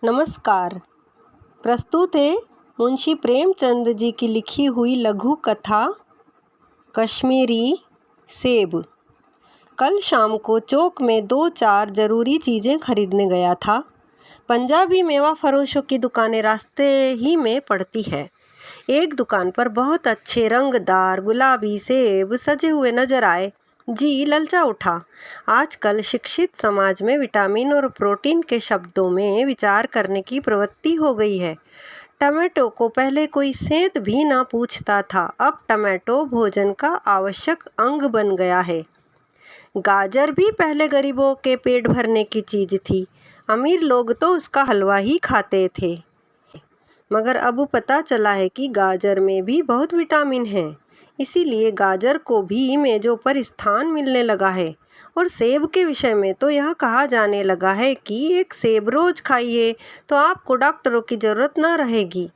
नमस्कार। प्रस्तुत है मुंशी प्रेमचंद जी की लिखी हुई लघु कथा कश्मीरी सेब। कल शाम को चौक में 2-4 ज़रूरी चीज़ें खरीदने गया था। पंजाबी मेवा फरोशों की दुकानें रास्ते ही में पड़ती है। एक दुकान पर बहुत अच्छे रंगदार गुलाबी सेब सजे हुए नजर आए। जी ललचा उठा। आजकल शिक्षित समाज में विटामिन और प्रोटीन के शब्दों में विचार करने की प्रवृत्ति हो गई है। टमाटो को पहले कोई सेंत भी ना पूछता था, अब टमाटो भोजन का आवश्यक अंग बन गया है। गाजर भी पहले गरीबों के पेट भरने की चीज़ थी, अमीर लोग तो उसका हलवा ही खाते थे। मगर अब पता चला है कि गाजर में भी बहुत विटामिन है, इसीलिए गाजर को भी मेज़ों पर स्थान मिलने लगा है। और सेब के विषय में तो यह कहा जाने लगा है कि एक सेब रोज खाइए तो आपको डॉक्टरों की ज़रूरत न रहेगी।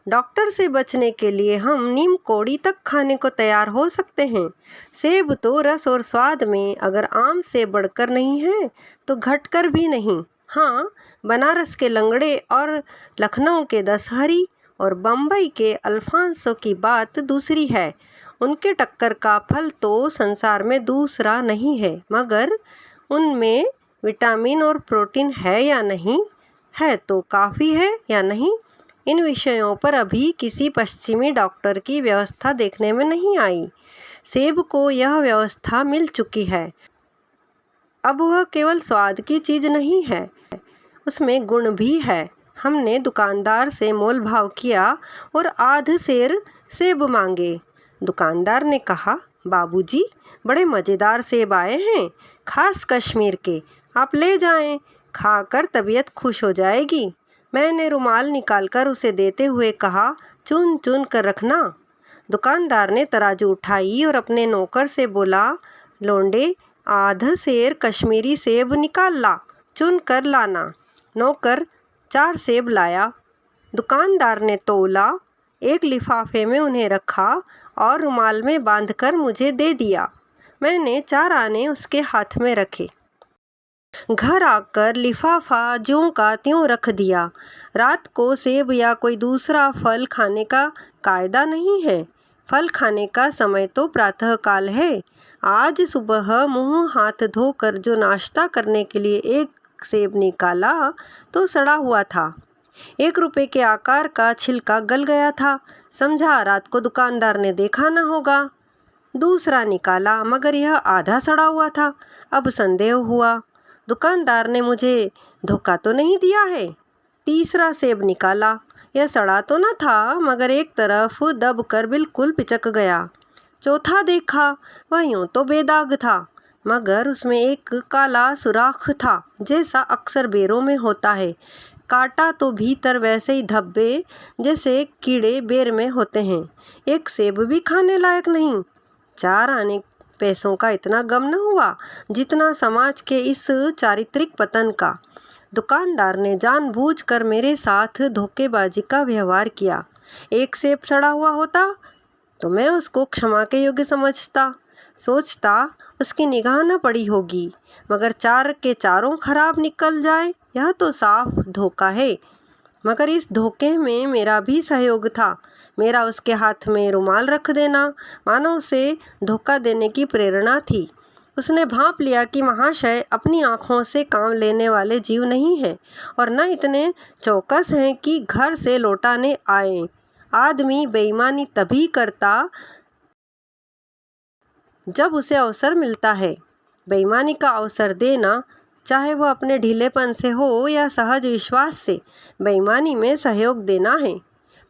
डॉक्टर से बचने के लिए हम नीम कोड़ी तक खाने को तैयार हो सकते हैं। सेब तो रस और स्वाद में अगर आम से बढ़कर नहीं है तो घटकर भी नहीं। हाँ, बनारस के लंगड़े और लखनऊ के दशहरी और बम्बई के अल्फांसो की बात दूसरी है। उनके टक्कर का फल तो संसार में दूसरा नहीं है, मगर उनमें विटामिन और प्रोटीन है या नहीं, है तो काफ़ी है या नहीं, इन विषयों पर अभी किसी पश्चिमी डॉक्टर की व्यवस्था देखने में नहीं आई। सेब को यह व्यवस्था मिल चुकी है। अब वह केवल स्वाद की चीज़ नहीं है, उसमें गुण भी है। हमने दुकानदार से मोल भाव किया और आध सेर सेब मांगे। दुकानदार ने कहा, बाबूजी बड़े मज़ेदार सेब आए हैं, खास कश्मीर के, आप ले जाएं, खाकर तबीयत खुश हो जाएगी। मैंने रुमाल निकालकर उसे देते हुए कहा, चुन चुन कर रखना। दुकानदार ने तराजू उठाई और अपने नौकर से बोला, लोंडे आध सेर कश्मीरी सेब निकाल ला, चुन कर लाना। नौकर 4 सेब लाया। दुकानदार ने तौला, एक लिफाफे में उन्हें रखा और रुमाल में बांधकर मुझे दे दिया। मैंने 4 आने उसके हाथ में रखे। घर आकर लिफाफा ज्यों का त्यों रख दिया। रात को सेब या कोई दूसरा फल खाने का कायदा नहीं है। फल खाने का समय तो प्रातःकाल है। आज सुबह मुंह हाथ धोकर जो नाश्ता करने के लिए एक सेब निकाला तो सड़ा हुआ था। 1 रुपये के आकार का छिलका गल गया था। समझा रात को दुकानदार ने देखा न होगा। दूसरा निकाला, मगर यह आधा सड़ा हुआ था। अब संदेह हुआ, दुकानदार ने मुझे धोखा तो नहीं दिया है। तीसरा सेब निकाला, यह सड़ा तो न था, मगर एक तरफ दब कर बिल्कुल पिचक गया। चौथा देखा, वह यूँ तो बेदाग था, मगर उसमें एक काला सुराख था, जैसा अक्सर बेरों में होता है। काटा तो भीतर वैसे ही धब्बे जैसे कीड़े बेर में होते हैं। एक सेब भी खाने लायक नहीं। 4 आने पैसों का इतना गम न हुआ जितना समाज के इस चारित्रिक पतन का। दुकानदार ने जानबूझकर मेरे साथ धोखेबाजी का व्यवहार किया। एक सेब सड़ा हुआ होता तो मैं उसको क्षमा के योग्य समझता, सोचता उसकी निगाह न पड़ी होगी, मगर 4 के चारों खराब निकल जाए, यह तो साफ धोखा है। मगर इस धोखे में मेरा भी सहयोग था। मेरा उसके हाथ में रुमाल रख देना मानो उसे धोखा देने की प्रेरणा थी। उसने भांप लिया कि महाशय अपनी आँखों से काम लेने वाले जीव नहीं है और न इतने चौकस हैं कि घर से लौटाने आए। आदमी बेईमानी तभी करता जब उसे अवसर मिलता है। बेईमानी का अवसर देना, चाहे वह अपने ढीलेपन से हो या सहज विश्वास से, बेईमानी में सहयोग देना है।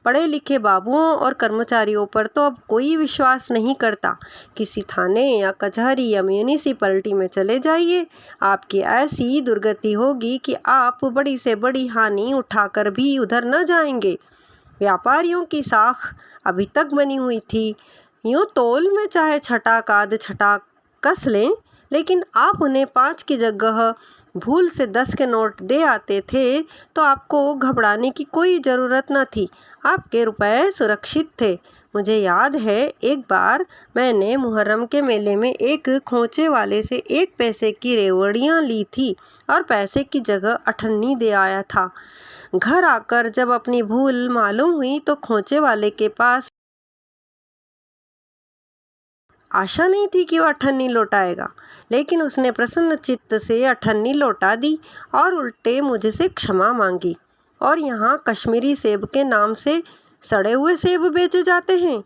पढ़े लिखे बाबुओं और कर्मचारियों पर तो अब कोई विश्वास नहीं करता। किसी थाने या कचहरी या म्यूनिसिपैलिटी में चले जाइए, आपकी ऐसी दुर्गति होगी कि आप बड़ी से बड़ी हानि उठाकर भी उधर न जाएंगे। व्यापारियों की साख अभी तक बनी हुई थी। यूँ तौल में चाहे छटाक आध छटाक कस लें, लेकिन आप उन्हें 5 की जगह भूल से 10 के नोट दे आते थे तो आपको घबराने की कोई ज़रूरत न थी। आपके रुपए सुरक्षित थे। मुझे याद है एक बार मैंने मुहर्रम के मेले में एक खोंचे वाले से 1 पैसे की रेवड़ियाँ ली थी और पैसे की जगह अठन्नी दे आया था। घर आकर जब अपनी भूल मालूम हुई तो खोंचे वाले के पास आशा नहीं थी कि वह अठन्नी लौटाएगा, लेकिन उसने प्रसन्न चित्त से अठन्नी लौटा दी और उल्टे मुझसे क्षमा मांगी। और यहाँ कश्मीरी सेब के नाम से सड़े हुए सेब बेचे जाते हैं।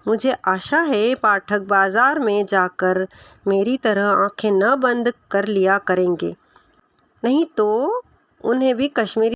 मुझे आशा है पाठक बाजार में जाकर मेरी तरह आंखें न बंद कर लिया करेंगे, नहीं तो उन्हें भी कश्मीरी